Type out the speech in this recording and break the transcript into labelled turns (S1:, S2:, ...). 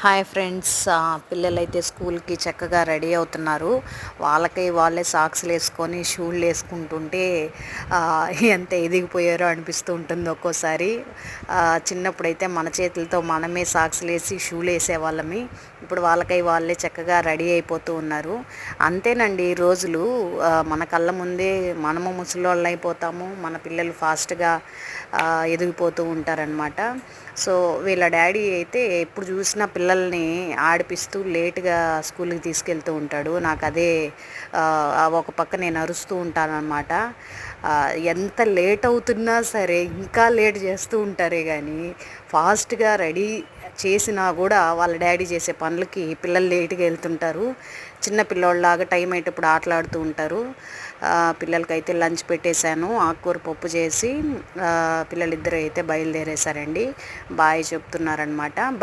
S1: Hi friends, పిల్లలైతే స్కూల్కి చక్కగా రెడీ అవుతున్నారు. వాళ్ళే సాక్స్లు వేసుకొని షూలు వేసుకుంటుంటే ఎంత ఎదిగిపోయారో అనిపిస్తూ ఉంటుంది ఒక్కోసారి. చిన్నప్పుడైతే మన చేతులతో మనమే సాక్స్లు వేసి షూలు వేసేవాళ్ళమి. ఇప్పుడు వాళ్ళే చక్కగా రెడీ అయిపోతూ ఉన్నారు. అంతేనండి, రోజులు మన కళ్ళ ముందే మనము ముసలోళ్ళు అయిపోతాము, మన పిల్లలు ఫాస్ట్గా ఎదిగిపోతూ ఉంటారనమాట. సో వీళ్ళ డాడీ అయితే ఎప్పుడు చూసినా పిల్లల్ని ఆడిపిస్తూ లేటుగా స్కూల్కి తీసుకెళ్తూ ఉంటాడు. నాకు అదే ఒక పక్క నేను అరుస్తూ ఉంటానన్నమాట. ఎంత లేట్ అవుతున్నా సరే ఇంకా లేట్ చేస్తూ ఉంటారే కానీ ఫాస్ట్గా రెడీ చేసినా కూడా వాళ్ళ డాడీ చేసే పనులకి పిల్లలు లేటుగా వెళ్తుంటారు. చిన్న పిల్లోళ్ళలాగా టైం అయ్యేటప్పుడు ఆటలాడుతూ ఉంటారు. పిల్లలకైతే లంచ్ పెట్టేశాను, ఆకుకూర పప్పు చేసి. పిల్లలిద్దరూ అయితే బయలుదేరేశారండి. బాయ్ చెప్తున్నారనమాట. బాయ్.